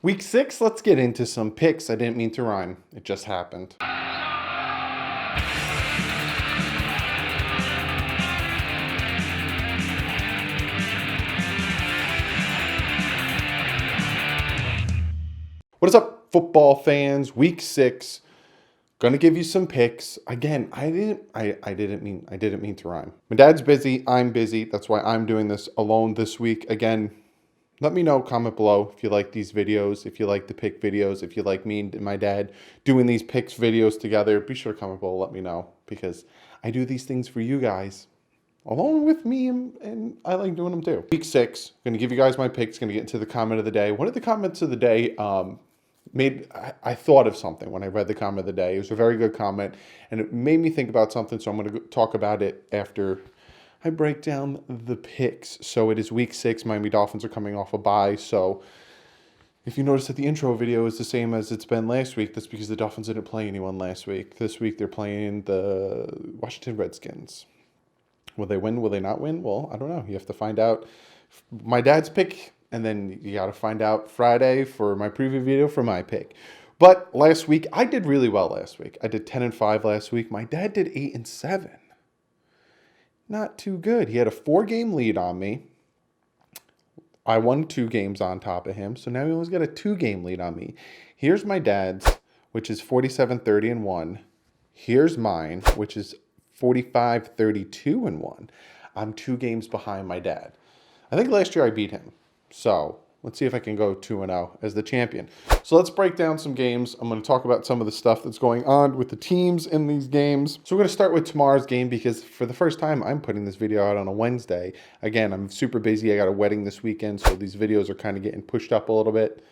Week 6, let's get into some picks. I didn't mean to rhyme. It just happened. What is up, football fans? Week 6. Gonna give you some picks. Again, I didn't mean to rhyme. My dad's busy, I'm busy. That's why I'm doing this alone this week. Again, let me know, comment below if you like these videos, if you like the pick videos, if you like me and my dad doing these picks videos together. Be sure to comment below, let me know, because I do these things for you guys along with me, and I like doing them too. Week 6, gonna give you guys my picks, gonna get into the comment of the day. One of the comments of the day I thought of something when I read the comment of the day. It was a very good comment, and it made me think about something, so I'm going to talk about it after I break down the picks. So it is week 6. Miami Dolphins are coming off a bye, so if you notice that the intro video is the same as it's been last week, that's because the Dolphins didn't play anyone last week. This week they're playing the Washington Redskins. Will they win? Will they not win? Well, I don't know. You have to find out. My dad's pick, and then you got to find out Friday for my preview video for my pick. But last week, I did really well last week. I did 10-5 last week. My dad did 8-7. Not too good. He had a 4-game lead on me. I won 2 games on top of him, so now he only got a 2-game lead on me. Here's my dad's, which is 47-30-1. Here's mine, which is 45-32-1. I'm 2 games behind my dad. I think last year I beat him. So let's see if I can go 2-0 as the champion. So let's break down some games. I'm going to talk about some of the stuff that's going on with the teams in these games. So we're going to start with tomorrow's game because for the first time, I'm putting this video out on a Wednesday. Again, I'm super busy. I got a wedding this weekend, so these videos are kind of getting pushed up a little bit.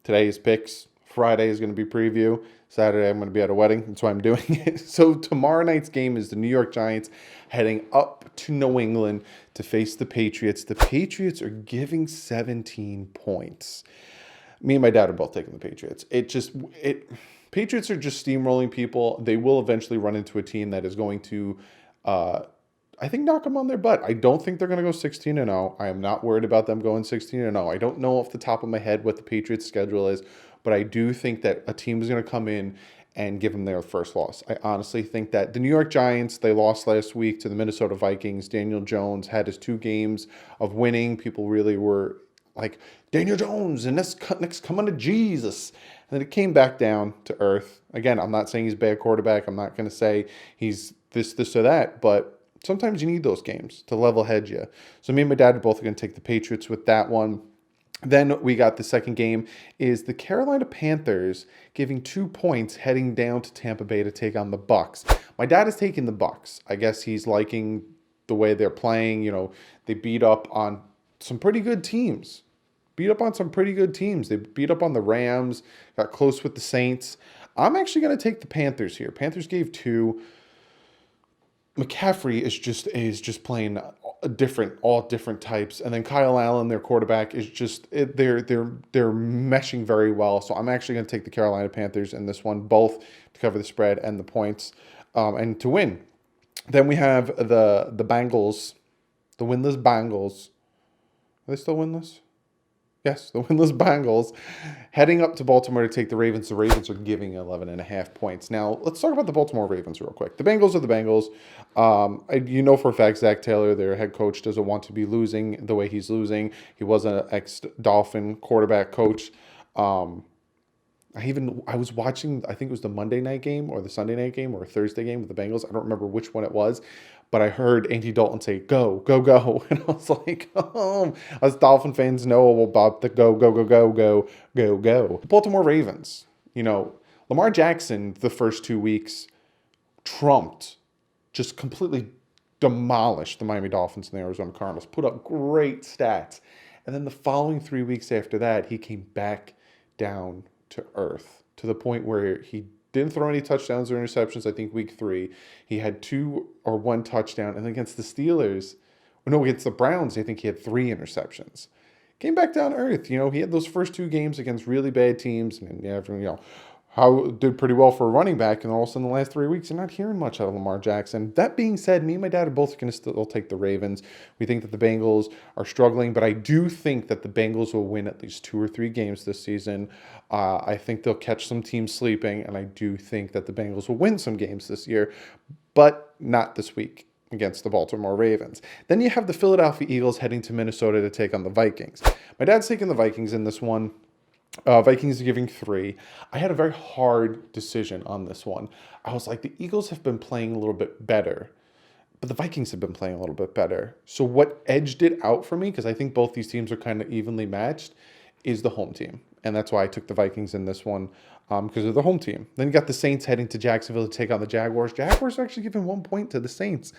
Today is picks. Friday is going to be preview. Saturday, I'm going to be at a wedding. That's why I'm doing it. So tomorrow night's game is the New York Giants heading up to New England to face the Patriots. The Patriots are giving 17 points. Me and my dad are both taking the Patriots. Patriots are just steamrolling people. They will eventually run into a team that is going to, I think, knock them on their butt. I don't think they're going to go 16-0. I am not worried about them going 16-0. I don't know off the top of my head what the Patriots' schedule is, but I do think that a team is going to come in and give them their first loss. I honestly think that the New York Giants, they lost last week to the Minnesota Vikings. Daniel Jones had his 2 games of winning. People really were like, Daniel Jones, and next coming to Jesus. And then it came back down to earth. Again, I'm not saying he's a bad quarterback. I'm not going to say he's this, or that, but sometimes you need those games to level head you. So me and my dad are both going to take the Patriots with that one. Then we got the second game is the Carolina Panthers giving 2 points heading down to Tampa Bay to take on the Bucks. My dad is taking the Bucks. I guess he's liking the way they're playing. You know, they beat up on some pretty good teams. They beat up on the Rams, got close with the Saints. I'm actually going to take the Panthers here. Panthers gave 2. McCaffrey is just playing all different types, and then Kyle Allen, their quarterback, is just they're meshing very well. So I'm actually going to take the Carolina Panthers in this one, both to cover the spread and the points, and to win. Then we have the Bengals, the winless Bengals. Are they still winless? Yes, the winless Bengals heading up to Baltimore to take the Ravens. The Ravens are giving 11.5 points. Now, let's talk about the Baltimore Ravens real quick. The Bengals are the Bengals. You know for a fact Zach Taylor, their head coach, doesn't want to be losing the way he's losing. He was an ex-Dolphin quarterback coach. I was watching, I think it was the Monday night game or the Sunday night game or a Thursday game with the Bengals. I don't remember which one it was, but I heard Andy Dalton say, go, go, go. And I was like, oh, us Dolphin fans know about the go, go, go, go, go, go, go. The Baltimore Ravens, you know, Lamar Jackson, the first 2 weeks, just completely demolished the Miami Dolphins and the Arizona Cardinals, put up great stats. And then the following 3 weeks after that, he came back down to earth to the point where he didn't throw any touchdowns or interceptions. I think week 3 he had 2 or 1 touchdown, and against the Steelers, against the Browns, I think he had 3 interceptions. Came back down to earth. You know, he had those first 2 games against really bad teams, and how did pretty well for a running back, and all of a sudden the last 3 weeks you're not hearing much out of Lamar Jackson. That being said, me and my dad are both going to still take the Ravens. We think that the Bengals are struggling, but I do think that the Bengals will win at least 2 or 3 games this season. I think they'll catch some teams sleeping, and I do think that the Bengals will win some games this year, but not this week against the Baltimore Ravens. Then you have the Philadelphia Eagles heading to Minnesota to take on the Vikings. My dad's taking the Vikings in this one. Vikings are giving 3. I had a very hard decision on this one. I was like, the Eagles have been playing a little bit better, but the Vikings have been playing a little bit better. So what edged it out for me, because I think both these teams are kind of evenly matched, is the home team. And that's why I took the Vikings in this one, because of the home team. Then you got the Saints heading to Jacksonville to take on the Jaguars. Jaguars are actually giving 1 point to the Saints.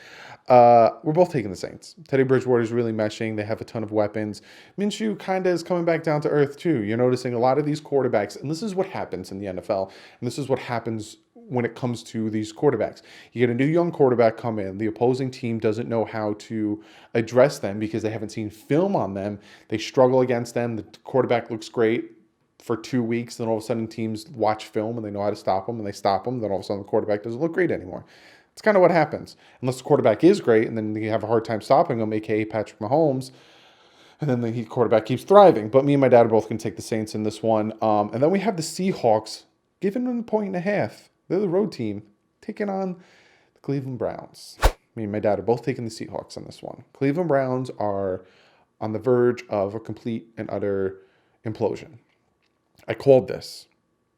We're both taking the Saints. Teddy Bridgewater is really meshing. They have a ton of weapons. Minshew kind of is coming back down to earth too. You're noticing a lot of these quarterbacks, and this is what happens in the NFL, and this is what happens when it comes to these quarterbacks. You get a new young quarterback come in. The opposing team doesn't know how to address them because they haven't seen film on them. They struggle against them. The quarterback looks great for 2 weeks, then all of a sudden teams watch film and they know how to stop them, and they stop them, then all of a sudden the quarterback doesn't look great anymore. It's kind of what happens. Unless the quarterback is great, and then you have a hard time stopping them, aka Patrick Mahomes, and then the quarterback keeps thriving. But me and my dad are both going to take the Saints in this one. And then we have the Seahawks giving them 1.5. They're the road team taking on the Cleveland Browns. Me and my dad are both taking the Seahawks in this one. Cleveland Browns are on the verge of a complete and utter implosion. I called this.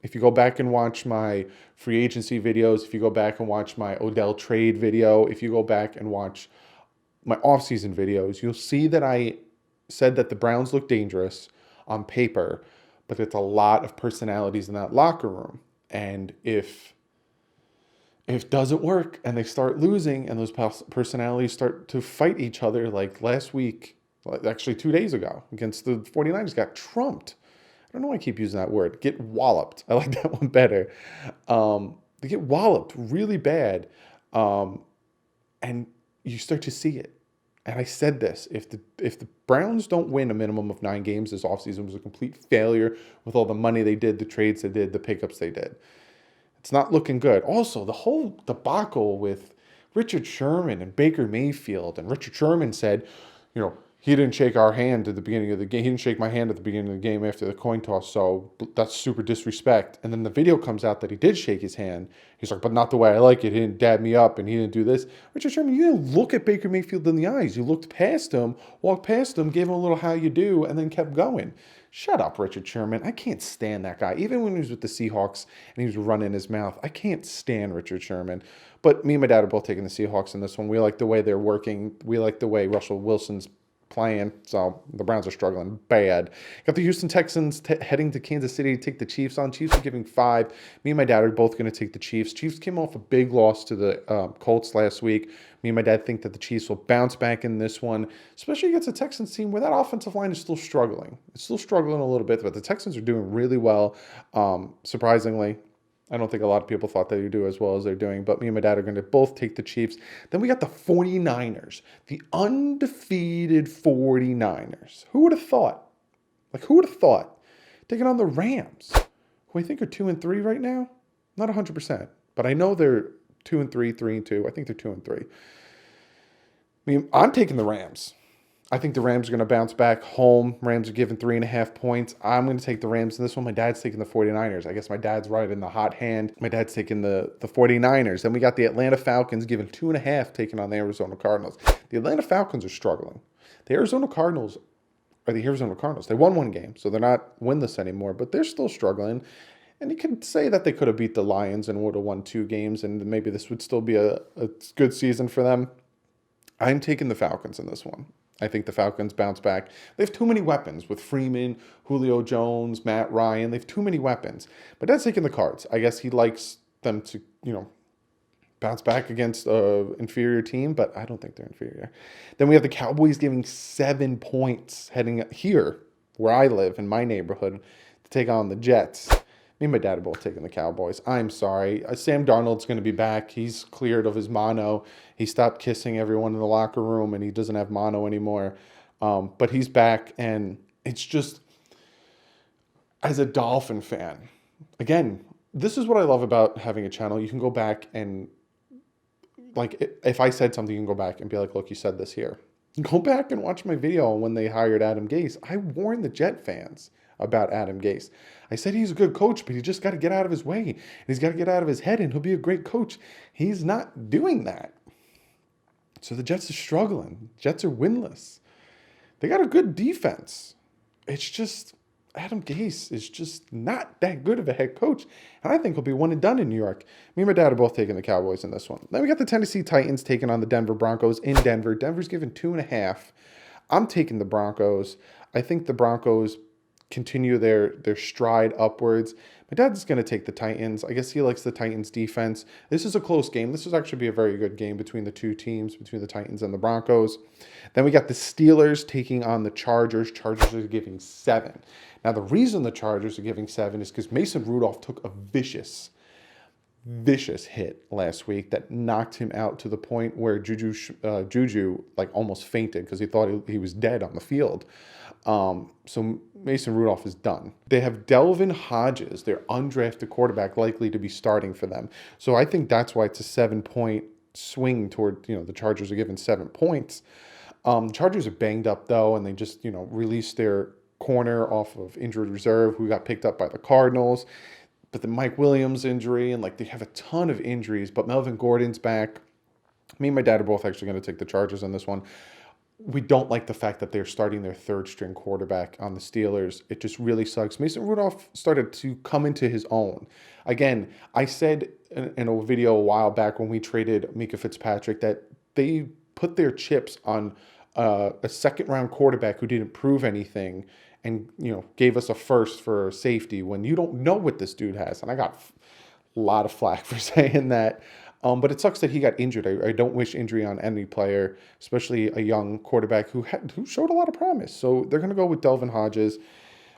If you go back and watch my free agency videos, if you go back and watch my Odell trade video, if you go back and watch my offseason videos, you'll see that I said that the Browns look dangerous on paper, but it's a lot of personalities in that locker room. And if it doesn't work and they start losing and those personalities start to fight each other, like last week, actually 2 days ago against the 49ers, got trumped. I don't know why I keep using that word. Get walloped. I like that one better. They get walloped really bad. And you start to see it. And I said this, if the Browns don't win a minimum of 9 games this offseason, was a complete failure with all the money they did, the trades they did, the pickups they did. It's not looking good. Also, the whole debacle with Richard Sherman and Baker Mayfield. And Richard Sherman said, he didn't shake our hand at the beginning of the game. He didn't shake my hand at the beginning of the game after the coin toss, so that's super disrespect. And then the video comes out that he did shake his hand. He's like, but not the way I like it. He didn't dab me up, and he didn't do this. Richard Sherman, you didn't look at Baker Mayfield in the eyes. You looked past him, walked past him, gave him a little how you do, and then kept going. Shut up, Richard Sherman. I can't stand that guy. Even when he was with the Seahawks and he was running his mouth, I can't stand Richard Sherman. But me and my dad are both taking the Seahawks in this one. We like the way they're working. We like the way Russell Wilson's playing, so the Browns are struggling bad. Got the Houston Texans heading to Kansas City to take the Chiefs on. Chiefs are giving 5. Me and my dad are both going to take the Chiefs. Chiefs came off a big loss to the Colts last week. Me and my dad think that the Chiefs will bounce back in this one, especially against the Texans team where that offensive line is still struggling. It's still struggling a little bit, but the Texans are doing really well, surprisingly. I don't think a lot of people thought they would do as well as they're doing, but me and my dad are going to both take the Chiefs. Then we got the 49ers, the undefeated 49ers. Who would have thought? Who would have thought? Taking on the Rams, who I think are 2-3 right now. Not 100%, but I know they're 2-3, 3-2. I think they're 2-3. I'm taking the Rams. I think the Rams are going to bounce back home. Rams are given 3.5 points. I'm going to take the Rams in this one. My dad's taking the 49ers. I guess my dad's right in the hot hand. My dad's taking the 49ers. Then we got the Atlanta Falcons given 2.5 taking on the Arizona Cardinals. The Atlanta Falcons are struggling. The Arizona Cardinals are the Arizona Cardinals. They won 1 game, so they're not winless anymore, but they're still struggling. And you could say that they could have beat the Lions and would have won 2 games, and maybe this would still be a good season for them. I'm taking the Falcons in this one. I think the Falcons bounce back. They have too many weapons with Freeman, Julio Jones, Matt Ryan. They have too many weapons. But Dad's taking the Cards. I guess he likes them to, bounce back against an inferior team, but I don't think they're inferior. Then we have the Cowboys giving 7 points heading here, where I live, in my neighborhood, to take on the Jets. Me and my dad are both taking the Cowboys. I'm sorry. Sam Darnold's going to be back. He's cleared of his mono. He stopped kissing everyone in the locker room, and he doesn't have mono anymore. But he's back, and it's just, as a Dolphin fan, again, this is what I love about having a channel. You can go back and, like, if I said something, you can go back and be like, look, you said this here. Go back and watch my video when they hired Adam Gase. I warned the Jet fans about Adam Gase. I said he's a good coach, but he just got to get out of his way. And he's got to get out of his head, and he'll be a great coach. He's not doing that. So the Jets are struggling. Jets are winless. They got a good defense. It's just Adam Gase is just not that good of a head coach. And I think he'll be one and done in New York. Me and my dad are both taking the Cowboys in this one. Then we got the Tennessee Titans taking on the Denver Broncos in Denver. Denver's given 2.5. I'm taking the Broncos. I think the Broncos continue their stride upwards. My dad's going to take the Titans. I guess he likes the Titans defense. This is a close game. This is actually be a very good game between the two teams, between the Titans and the Broncos. Then we got the Steelers taking on the Chargers. Chargers are giving 7. Now, the reason the Chargers are giving 7 is because Mason Rudolph took a vicious hit last week that knocked him out to the point where Juju like almost fainted because he thought he was dead on the field. So Mason Rudolph is done. They have Delvin Hodges, their undrafted quarterback, likely to be starting for them. So I think that's why it's a 7-point swing toward, the Chargers are given 7 points. The Chargers are banged up though, and they just, released their corner off of injured reserve who got picked up by the Cardinals. But the Mike Williams injury, and they have a ton of injuries, but Melvin Gordon's back. Me and my dad are both actually going to take the Chargers on this one. We don't like the fact that they're starting their third-string quarterback on the Steelers. It just really sucks. Mason Rudolph started to come into his own. Again, I said in a video a while back when we traded Mika Fitzpatrick that they put their chips on a second-round quarterback who didn't prove anything and, gave us a first for safety when you don't know what this dude has. And I got a lot of flack for saying that. But it sucks that he got injured. I don't wish injury on any player, especially a young quarterback who showed a lot of promise. So they're going to go with Delvin Hodges.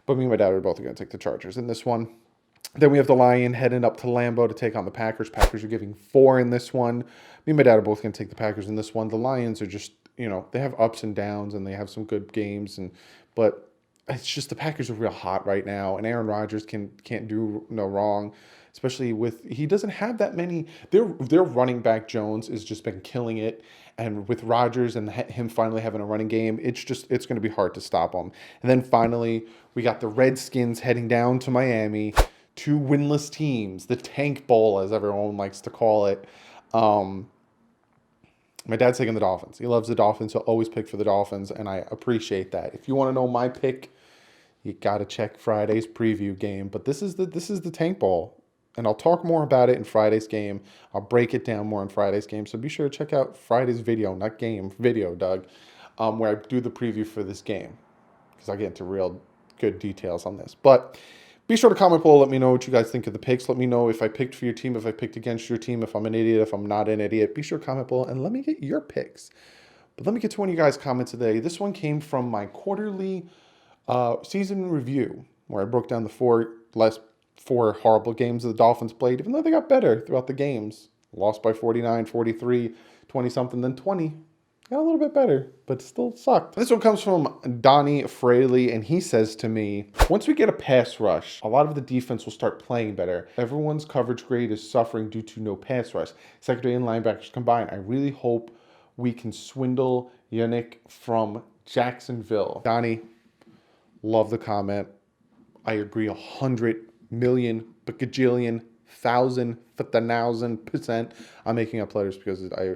But me and my dad are both going to take the Chargers in this one. Then we have the Lion heading up to Lambeau to take on the Packers. Packers are giving 4 in this one. Me and my dad are both going to take the Packers in this one. The Lions are just, they have ups and downs and they have some good games. But it's just the Packers are real hot right now. And Aaron Rodgers can't do no wrong. Especially he doesn't have that many. Their running back Jones has just been killing it, and with Rodgers and him finally having a running game, it's going to be hard to stop him. And then finally, we got the Redskins heading down to Miami, 2 winless teams, the Tank Bowl as everyone likes to call it. My dad's taking the Dolphins. He loves the Dolphins. He'll always pick for the Dolphins, and I appreciate that. If you want to know my pick, you got to check Friday's preview game. But this is the Tank Bowl. And I'll talk more about it in Friday's game. I'll break it down more in Friday's game. So be sure to check out Friday's video, not game, video, Doug, where I do the preview for this game. Because I get into real good details on this. But be sure to comment below. Let me know what you guys think of the picks. Let me know if I picked for your team, if I picked against your team, if I'm an idiot, if I'm not an idiot. Be sure to comment below and let me get your picks. But let me get to one of you guys' comments today. This one came from my quarterly season review, where I broke down the 4 horrible games the Dolphins played, even though they got better throughout the games. Lost by 49, 43, 20-something, then 20. Got a little bit better, but still sucked. This one comes from Donnie Fraley, and he says to me, once we get a pass rush, a lot of the defense will start playing better. Everyone's coverage grade is suffering due to no pass rush. Secondary and linebackers combined. I really hope we can swindle Yannick from Jacksonville. Donnie, love the comment. I agree 100 million, bajillion, 1,000%. I'm making up letters because I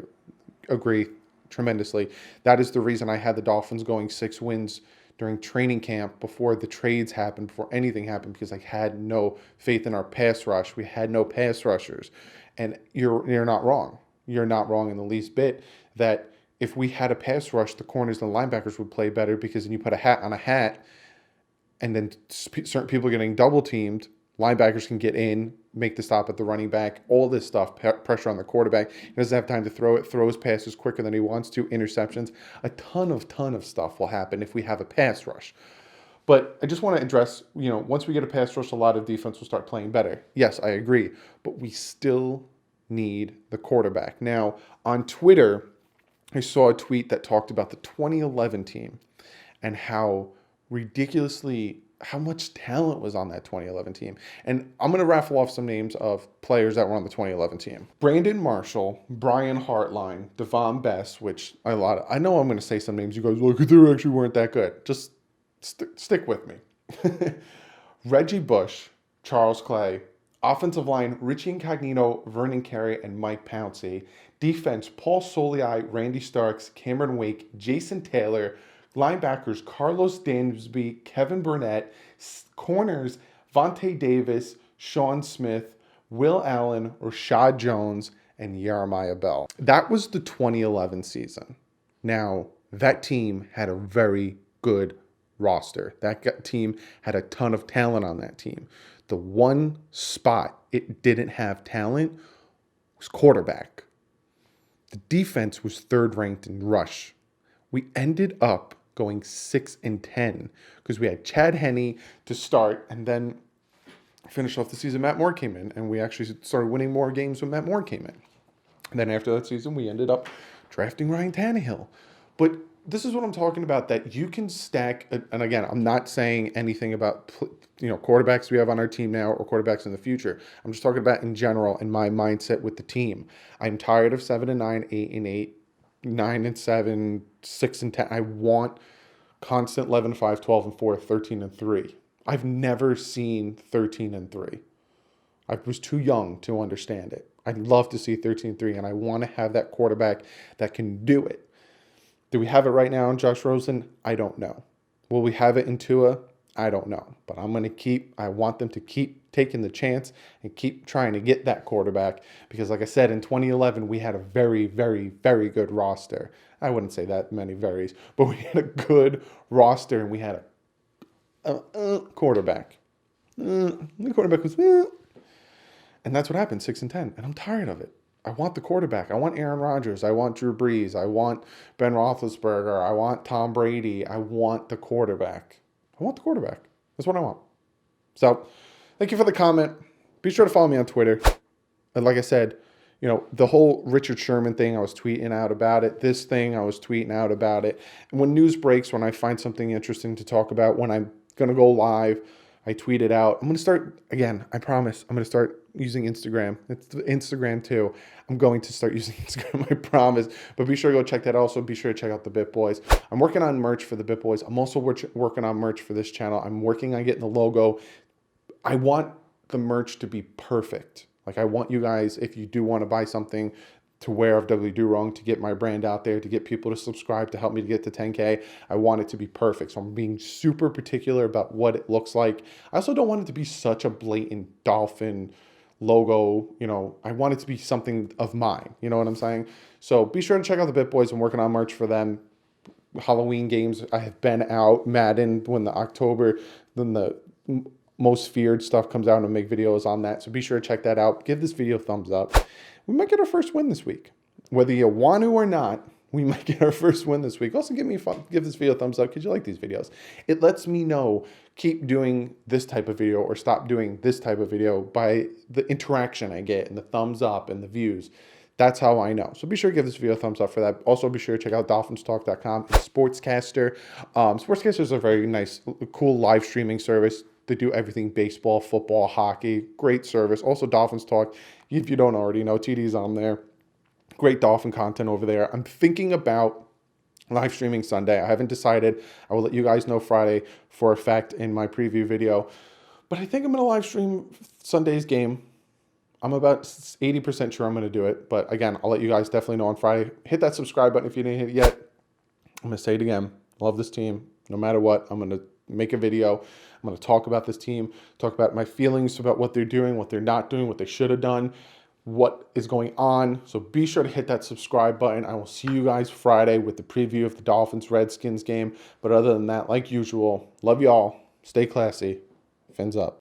agree tremendously. That is the reason I had the Dolphins going 6 wins during training camp before the trades happened, before anything happened, because I had no faith in our pass rush. We had no pass rushers. And you're not wrong. You're not wrong in the least bit that if we had a pass rush, the corners and the linebackers would play better, because then you put a hat on a hat and then certain people are getting double teamed. Linebackers can get in, make the stop at the running back, all this stuff, pressure on the quarterback. He doesn't have time to throw it, throws passes quicker than he wants to, interceptions. A ton of stuff will happen if we have a pass rush. But I just want to address, once we get a pass rush, a lot of defense will start playing better. Yes, I agree. But we still need the quarterback. Now, on Twitter, I saw a tweet that talked about the 2011 team and how how much talent was on that 2011 team. And I'm going to raffle off some names of players that were on the 2011 team. Brandon Marshall, Brian Hartline, Devon Best, which I know I'm going to say some names. You guys look, they actually weren't that good. Just stick with me. Reggie Bush, Charles Clay. Offensive line, Richie Incognito, Vernon Carey, and Mike Pouncey. Defense, Paul Soliai, Randy Starks, Cameron Wake, Jason Taylor. Linebackers, Carlos Dansby, Kevin Burnett. Corners, Vontae Davis, Sean Smith, Will Allen, Rashad Jones, and Jeremiah Bell. That was the 2011 season. Now, that team had a very good roster. That team had a ton of talent on that team. The one spot it didn't have talent was quarterback. The defense was third ranked in rush. We ended up going 6-10 because we had Chad Henne to start, and then finish off the season. Matt Moore came in, and we actually started winning more games when Matt Moore came in. And then after that season, we ended up drafting Ryan Tannehill. But this is what I'm talking about, that you can stack. And again, I'm not saying anything about quarterbacks we have on our team now or quarterbacks in the future. I'm just talking about in general and my mindset with the team. I'm tired of 7-9, 8-8, 9-7, 6-10. I want constant 11-5, 12-4, 13-3. I've never seen 13-3. I was too young to understand it. I'd love to see 13-3, and I want to have that quarterback that can do it. Do we have it right now in Josh Rosen? I don't know. Will we have it in Tua? I don't know. But I want them to keep taking the chance and keep trying to get that quarterback, because like I said, in 2011, we had a very, very, very good roster. I wouldn't say that many varies, but we had a good roster, and we had a quarterback. The quarterback was, and that's what happened, 6-10, and I'm tired of it. I want the quarterback. I want Aaron Rodgers. I want Drew Brees. I want Ben Roethlisberger. I want Tom Brady. I want the quarterback. I want the quarterback. That's what I want. So, thank you for the comment. Be sure to follow me on Twitter. And like I said, the whole Richard Sherman thing, I was tweeting out about it. This thing, I was tweeting out about it. And when news breaks, when I find something interesting to talk about, when I'm going to go live, I tweet it out. I'm going to start, again, I promise, I'm going to start using Instagram. It's Instagram too. I'm going to start using Instagram, I promise. But be sure to go check that out. Also, be sure to check out the Bit Boys. I'm working on merch for the Bit Boys. I'm also working on merch for this channel. I'm working on getting the logo. I want the merch to be perfect. Like, I want you guys, if you do want to buy something to wear of DouglieDoWrong, to get my brand out there, to get people to subscribe, to help me to get to 10K, I want it to be perfect. So I'm being super particular about what it looks like. I also don't want it to be such a blatant dolphin logo. I want it to be something of mine. You know what I'm saying? So be sure to check out the Bit Boys. I'm working on merch for them. Halloween games, I have been out. Madden, when the most feared stuff comes out, and I'll make videos on that. So be sure to check that out. Give this video a thumbs up. We might get our first win this week. Whether you want to or not, we might get our first win this week. Also, give this video a thumbs up because you like these videos. It lets me know, keep doing this type of video or stop doing this type of video by the interaction I get and the thumbs up and the views. That's how I know. So be sure to give this video a thumbs up for that. Also, be sure to check out DolphinsTalk.com. It's Sportscaster. Sportscaster is a very nice, cool live streaming service. They do everything: baseball, football, hockey. Great service. Also, Dolphins Talk. If you don't already know, TD's on there. Great Dolphin content over there. I'm thinking about live streaming Sunday. I haven't decided. I will let you guys know Friday for a fact in my preview video. But I think I'm going to live stream Sunday's game. I'm about 80% sure I'm going to do it. But again, I'll let you guys definitely know on Friday. Hit that subscribe button if you didn't hit it yet. I'm going to say it again. Love this team. No matter what, I'm going to make a video. I'm going to talk about this team, talk about my feelings about what they're doing, what they're not doing, what they should have done, what is going on. So be sure to hit that subscribe button. I will see you guys Friday with the preview of the Dolphins-Redskins game. But other than that, like usual, love y'all. Stay classy. Fins up.